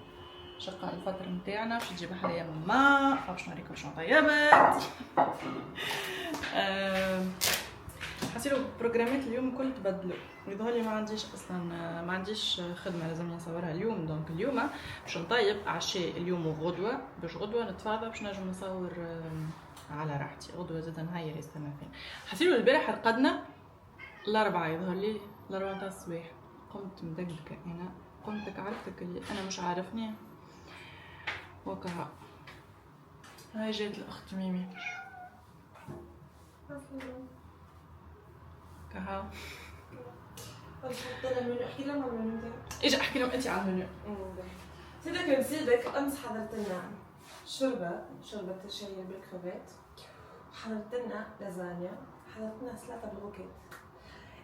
شقه الفطر نتاعنا باش تجيب حليا ماما باش نوريكم شنو طيبت. حسيلو بروغرامات اليوم كل تبدلوا ويظهر لي ما عنديش اصلا ما عنديش خدمه لازم نصورها اليوم. دونك اليوم باش نطيب عشاء اليوم وغدوه باش غدوه نتفاضى باش نجم نصور على راحتي. غدوه زاد نهير يستنى فين. حسيلو البارح رقدنا الاربعه يظهر لي الاربعه تاع الصباح. قمت مدقدقه انا قمت عرفتك اللي انا مش عارفني وكها. هاي جات الاخت ميمي كها.
احكي لهم على المنيو تاعك.
اجي احكي لهم انت على المنيو.
سيدك نسيدك امس حضرت لنا شوربه الشعير بالكروفيت، حضرت لنا لازانيا، حضرت لنا سلطه بالغوكيت.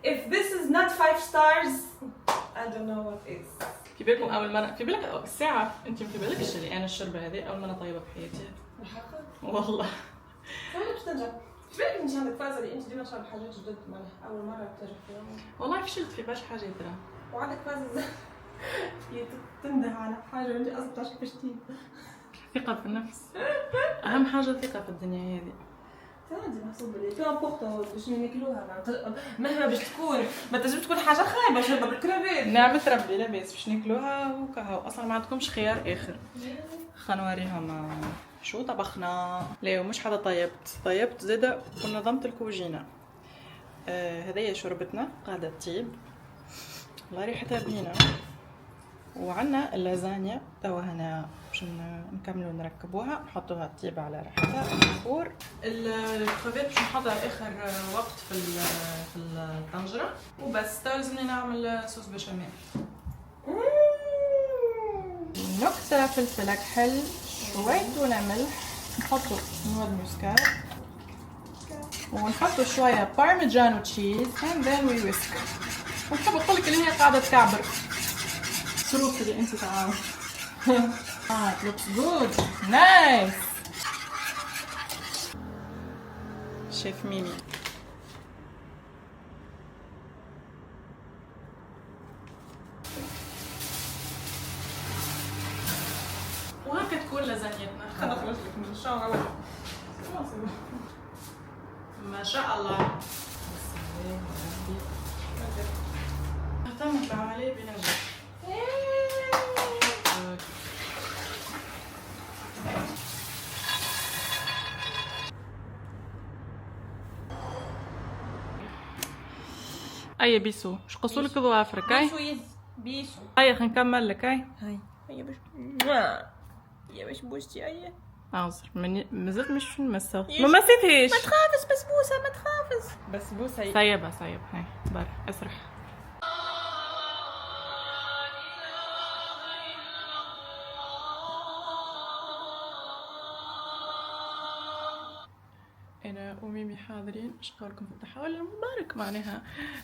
If this is not 5 stars I don't know what is.
في بالكم اول مره في بالك الساعه انت ما في بالكش اللي انا الشوربه هذه اول مره طيبه بحياتي
بالحق
والله.
كيف باش تنجح؟ بالك مش عندك فازه اللي انت ديما تشرب حاجات جدد مالها اول مره بتنجح فيها.
والله فشلت في باش حاجات ترى.
وعندك فازه تنده على حاجه وانت اصلا بتعرفي كيفاش تجيب.
ثقه في النفس اهم حاجه الثقه في الدنيا هذه.
عندي محسوب لي تو امبورطون باش ناكلوها مهما باش تكون ما تنجمش تكون حاجه خايبه شوربه بالكرافيت.
نعمة ربي لاباس باش ناكلوها وكهو اصلا ما عندكمش خيار اخر. خلينا نوريهم شو طبخنا. لا ومش حدا طيبت زاده ونظمت الكوجينه. هذيا شوربتنا قاعده تطيب والله ريحتها بنينه. وعندنا اللازانيا توا هنا باش نكملوا نركبوها نحطوها تطيب على ريحتها الفور. الكروفيت باش نحطها اخر وقت في الطنجره وبس. توا لازمني نعمل صوص بشاميل. نكتة فلفل كحل شوية تونة ملح نحطو نواد موسكات ونحطو شوية بارميجانو تشيز and then we whisk. ونحب نقولك اللي هي قاعدة تكعبر صروف اللي انت تعاون. it looks good nice. شيف ميمي وهكا تكون لازانيتنا. خلنا نخرج لك من الشارع. ما شاء الله اهتمت بعملية بنجاح. اي بيسو مش قصولك ظوافرك اي
بيسو بيسو.
هيا خلينا نكمل لك هاي
هيا باش يا باش بوستي هيا.
اعذر مازلت مش نمسها ما مسيتهاش.
ما تخافش بسبوسه ما تخافش.
بسبوسه سيبها هاي برا اسرح. أنا وميمي حاضرين أشكركم في التحول المبارك معناها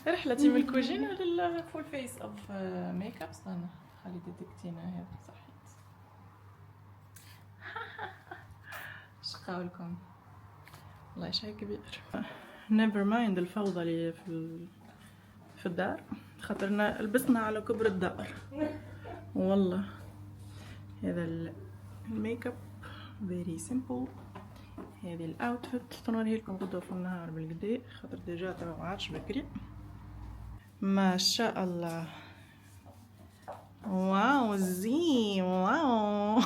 رحلتي من الكوجينة للفول فيس أوف ميك اب. استنى خلي ديتكتينا هذا صحيت. شقاولكم والله شي كبير. نيفر مايند الفوضى اللي في الدار خاطرنا لبسنا على كبر الدار والله. هذا الميك اب فيري سيمبل. هذه الاوتفيت تنوريه لكم غدوه في النهار بالكدا خاطر ديجا توا ما عادش بكري. ما شاء الله واو زين واو.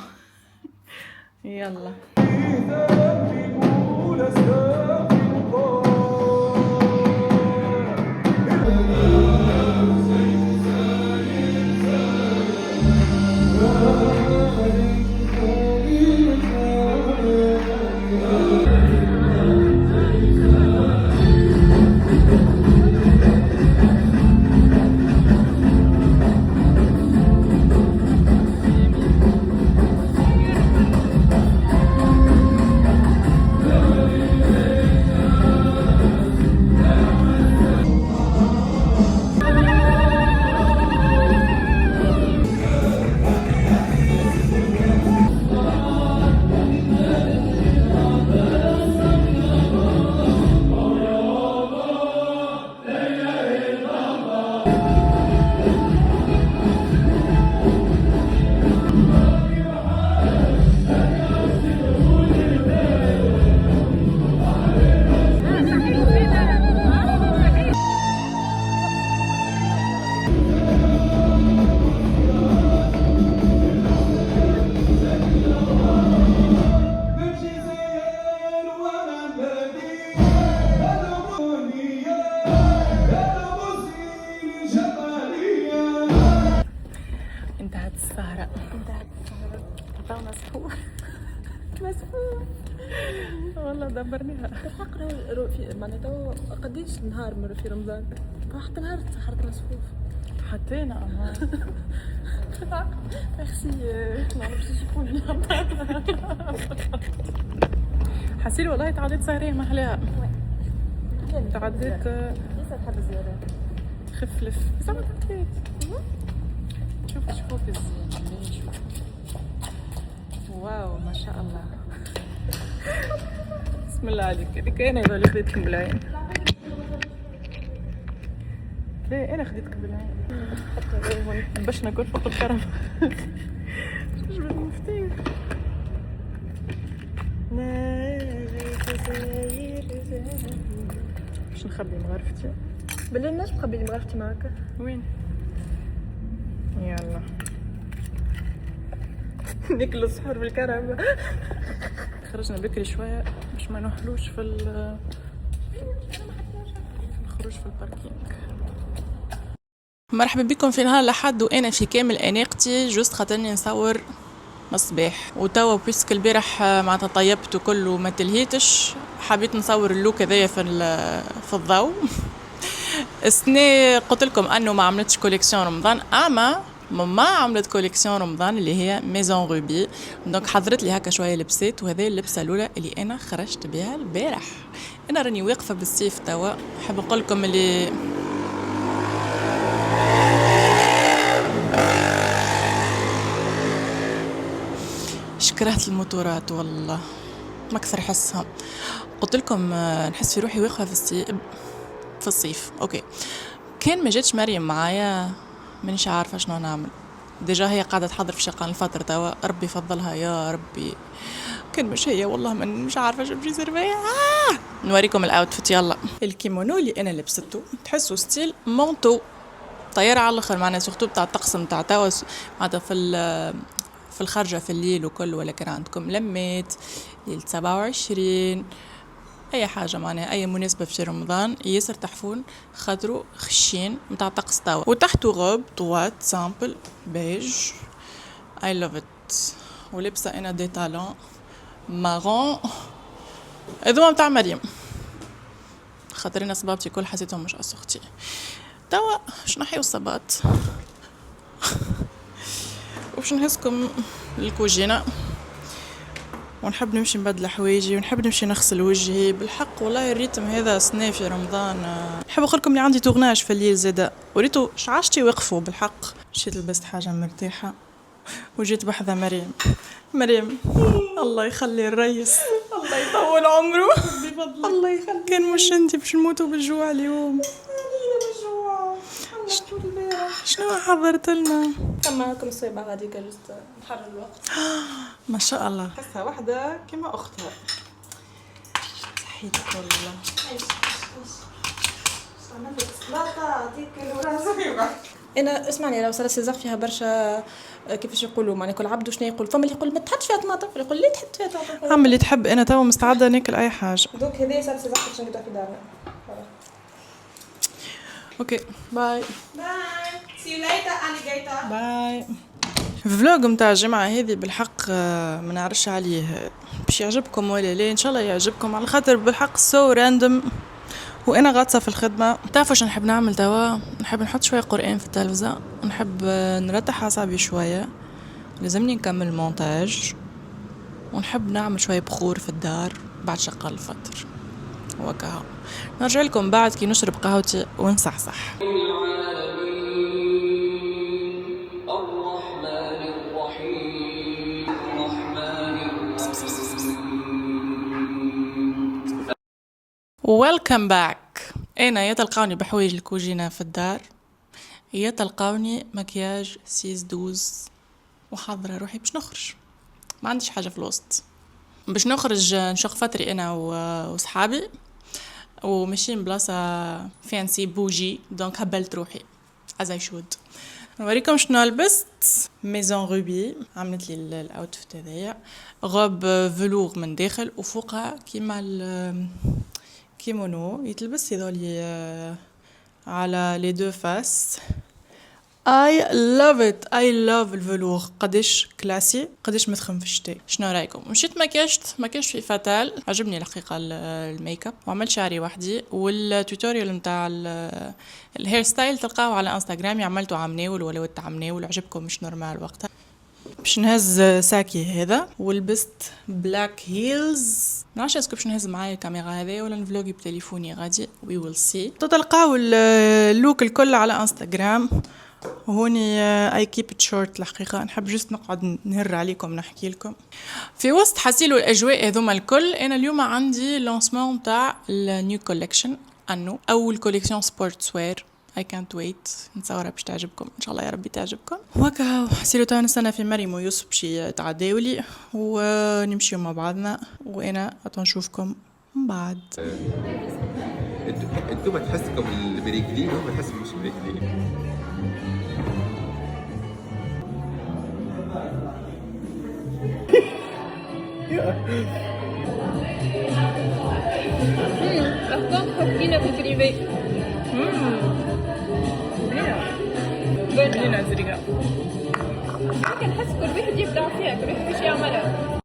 يلا انتهت السهرة. عطاونا سحور مسحور والله دبرناها.
تقرا في معناتها قديش نهار مر في رمضان؟ حتى نهار سحرتنا صفوف
حطينا
ميرسي. نعرفش شوفوني
حسيت والله تعديت سهرية محلاها. تعديت
لسه تحب زيادة
خفلف بس ما تعديت. شوفوا الزين واو ما شاء الله. بسم الله عليك. هذيك انا اللي خديتكم بالعين. لا انا خديتك بالعين باش ناكل فوق الكرم. جبت المفتاح. باش نخبي مغرفتي
بالله. الناس تخبي لي مغرفتي معاك
وين؟ يلا
ناكل السحور بالكرم.
خرجنا بكري شويه باش ما نحلوش في الخروج في الباركينج. مرحبا بكم في نهار الأحد وانا في كامل اناقتي جوست خاطرني نصور الصباح. وتوا بيسك البارح معناتها طيبت وكل وما تلهيتش حبيت نصور اللوك هذايا في الضوء. السنة قلت لكم انه ما عملتش كوليكسيون رمضان اما ماما عملت كوليكسيون رمضان اللي هي ميزون روبي. دونك حضرت لي هكا شويه لبسات وهذه اللبسه الاولى اللي انا خرجت بها البارح. انا راني واقفه بالصيف توا. نحب نقول لكم اللي شكرهت الموتورات والله ما اكثر حسها. قلت لكم نحس في روحي واقفه في الصيف. اوكي كان ما جاتش مريم معايا مانيش عارفه شنو نعمل. ديجا هي قاعده تحضر في شقه الفتره توا ربي يفضلها يا ربي. كان مش هي والله مش عارفه شو بجي يصير فيا. نوريكم الاوتفيت. يلا الكيمونو اللي انا لبسته تحسوا ستيل مونتو طياره على الاخر معناها سورتو بتاع الطقس نتاع توا معناتها في الخرجه في الليل وكل. ولكن عندكم لميت ليله 27 اي حاجه معناها اي مناسبه في رمضان ياسر تحفون خاطرو خشين متاع طقس توا وتحته غوب طوات سامبل بيج اي لاف ات ولبسه انا دي طالون مارون هذوما متاع مريم خاطر انا صبابتي كل حسيتهم مش اختي توا باش نحيو الصباط وباش نهزكم للكوجينه ونحب نمشي نبدل حوايجي ونحب نمشي نغسل وجهي بالحق والله الريتم هذا سنة في رمضان نحب اقول لكم اللي عندي تغناش في الليل زاده وريتو شعشتي وقفوا بالحق مشيت لبست حاجه مرتاحه وجيت بحذا مريم الله يخلي الريس الله يطول عمره بفضلك الله يخلي كان مش انتي باش نموتوا بالجوع اليوم شنو حضرت لنا؟
كما صيبة غاديك جست نحرر الوقت.
ما شاء الله حسها واحدة كما أختها. صحيتك والله.
عملت سلطة تاكل وراسك. أنا اسمعني لو صارت سيزاق فيها برشا كيفاش يقولوا معناها كل عبد وشنو يقول فما اللي يقول ما تحطش فيها طماطم يقول ليه تحط فيها طماطم.
اعمل اللي تحب أنا توا مستعدة ناكل أي حاجة.
دوك هذه صارت سيزاق باش نقعدوا في دارنا.
اوكي باي
سي يو ليتر alligator
باي. فلوج متاع الجمعة هذه بالحق ما نعرفش عليه باش يعجبكم ولا لا ان شاء الله يعجبكم على خاطر بالحق سو راندوم وانا غاطسه في الخدمه تعرفوا شنو نحب نعمل توا نحب نحط شويه قرآن في التلفزه نحب نرتاح اعصابي شويه لازمني نكمل مونتاج ونحب نعمل شويه بخور في الدار بعد شغل الفطر وكاهو نرجع لكم بعد كي نشرب قهوتي ونصحصح. ويلكم باك. انا يا تلقاوني بحوايج الكوجينه في الدار يا تلقاوني مكياج سيز دوز وحاضره روحي باش نخرج ما عنديش حاجه في الوسط باش نخرج نشق فطري انا وصحابي وماشيين بلاصه فانسي بوجي دونك هبلت روحي از اي شود نوريكم شنو لبست. ميزون روبي عملت لي الاوتفيت هذايا غوب فلوغ من داخل وفوقها كيما كيمونو يتلبس هذولي على لي دو فاس. I love it I love الفلوغ قديش كلاسي قديش مدخن في الشتاء. شنو رايكم؟ مشيت مكياج في فتال عجبني الحقيقه الميك اب وعملت شعري وحدي والتوتوريال نتاع الهير ستايل تلقاوه على انستغرامي عملته عمناول ولا ولدت عمناول وعجبكم مش نورمال وقتها. باش نهز ساكي هذا ولبست بلاك هيلز نعرفش اسكو باش نهز معايا الكاميرا هذه ولا نفلوغي بتليفوني غادي وي ويل سي. تلقاو اللوك الكل على انستغرام وهوني اي كيب ات شورت الحقيقه نحب جست نقعد نهر عليكم نحكي لكم في وسط حسيلو الاجواء هذوما الكل. انا اليوم عندي لانسمون تاع النيو كولكشن انو اول كوليكسيون سبورتس وير I can't wait نتصورها باش تعجبكم ان شاء الله يا ربي تعجبكم. وهكا حسيلو توا نستنى في مريم ويوسف باش يتعداولي ونمشيو مع بعضنا وانا نشوفكم من بعد.
انتوا بتحسكم البريكلين هم بتحسوا مش بريكلين.
أخبار حبينا في بريفي
لينا زرقاء
ممكن نحس كل واحد يبدع فيها كل واحد باش يعملها.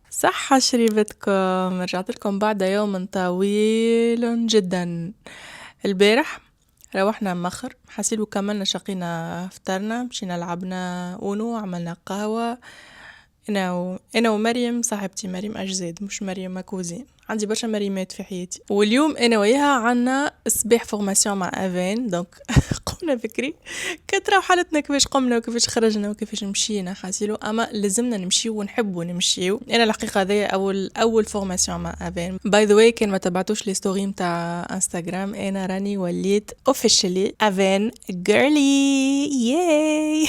صحة شريبتكم رجعت لكم بعد يوم طويل جدا. البارح روحنا مخر حسيلو كملنا شقينا فطرنا مشينا لعبنا اونو عملنا قهوة انا ومريم صاحبتي مريم اجزاد مش مريم مكوزين عندي برشا مريمات في حياتي. واليوم انا وياها عنا صباح فورماسيون مع افان دونك قمنا بكري كتراو حالتنا كيفاش قمنا وكيفاش خرجنا وكيفاش مشينا حاسيلو اما لازمنا نمشيو ونحبوا نمشيو. انا الحقيقه هذه اول فورماسيون مع افان باي ذا واي كان ما تبعتوش لي ستوري نتاع انستغرام انا راني وليت اوفيشلي افان جيرلي ياي.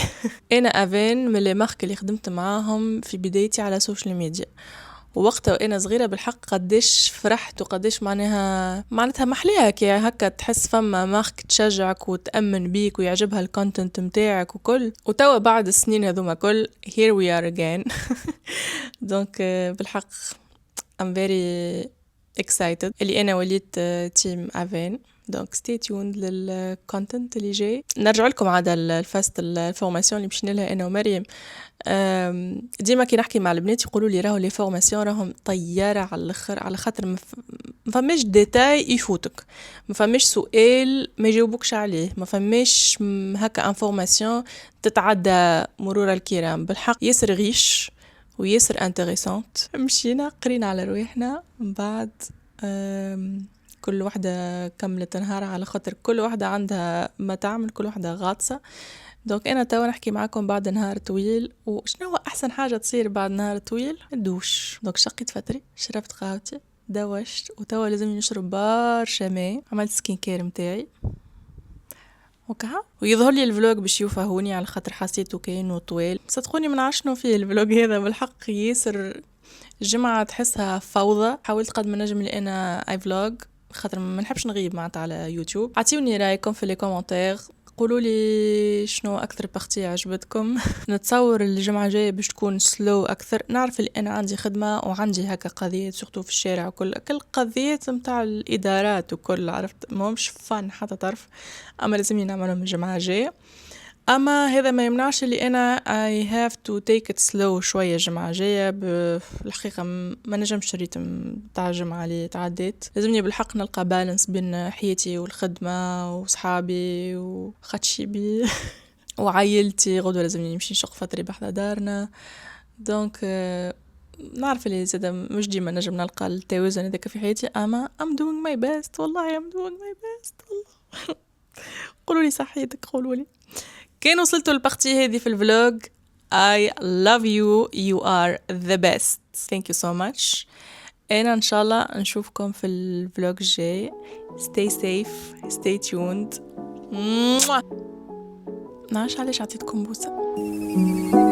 انا افان من لي مارك اللي خدمت معاهم في بدايتي على السوشيال ميديا ووقتها وانا صغيره بالحق قديش فرحت وقديش معناتها محليها كي هكا تحس فما مارك تشجعك وتامن بيك ويعجبها الكونتنت متاعك وكل. وتوا بعد السنين هذوما كل here we are again. دونك بالحق I'm very excited اللي انا وليت تيم افين. دونك stay tuned للكونتنت اللي جاي. نرجع لكم عاد الفاست الفورماسيون اللي مشينا لها انا ومريم. ديما كي نحكي مع البنات يقولوا لي راهو لي فورماسيون راهم طياره على الاخر، على خاطر ما فماش ديتاي يفوتك، ما فماش سؤال ما يجاوبوكش عليه، ما فماش هكا انفورماسيون تتعدى مرور الكرام. بالحق ياسر غيش وياسر انتريسانت. مشينا قرينا على رواحنا من بعد كل واحدة كملت نهارها على خاطر كل واحدة عندها ما تعمل، كل واحدة غاطسة. دونك أنا توا نحكي معاكم بعد نهار طويل. وشنو هو أحسن حاجة تصير بعد نهار طويل؟ الدوش. دونك شقيت فتري، شربت قهوتي، دوشت، وتوا لازم نشرب برشا ماء. عملت سكين كير متاعي وكها، ويظهر لي الفلوج باش يفهوني على خاطر حسيته كأنه طويل. صدقوني من عشنو فيه الفلوج هذا بالحق ياسر. الجمعة تحسها فوضى. حاولت قد ما نجم لي أنا اي فلوج خاطر ما نحبش نغيب معناتها على يوتيوب. عطيوني رايكم في لي كومنتير، قولوا لي شنو اكثر بارتي عجبتكم. نتصور الجمعه الجايه باش تكون سلو اكثر. نعرف اللي انا عندي خدمه وعندي هكا قضيات سورتو في الشارع وكل قضيات نتاع الادارات وكل، عرفت ماهمش فن حتى طرف، اما لازم نعملهم الجمعه الجايه. اما هذا ما يمنعش اللي انا I have to take it slow شويه الجمعه الجايه. بالحقيقه ما نجمش الريتم تاع الجمعه اللي تعديت، لازمني بالحق نلقى بالانس بين حياتي والخدمه وصحابي وخاتشيبي وعائلتي. غدوه لازمني نمشي نشق فتره بحذا دارنا. دونك نعرف اللي زاد مش ديما نجم نلقى التوازن هذاك في حياتي، اما I'm doing my best. والله I'm doing my best والله. قولوا لي صحيتك، قولوا لي. كان وصلتوا البارتي هذه في الفلوج I love you, you are the best. Thank you so much. أنا إن شاء الله نشوفكم في الفلوج الجاي. Stay safe, stay tuned. نعرفش علاش عطيتكم بوسة.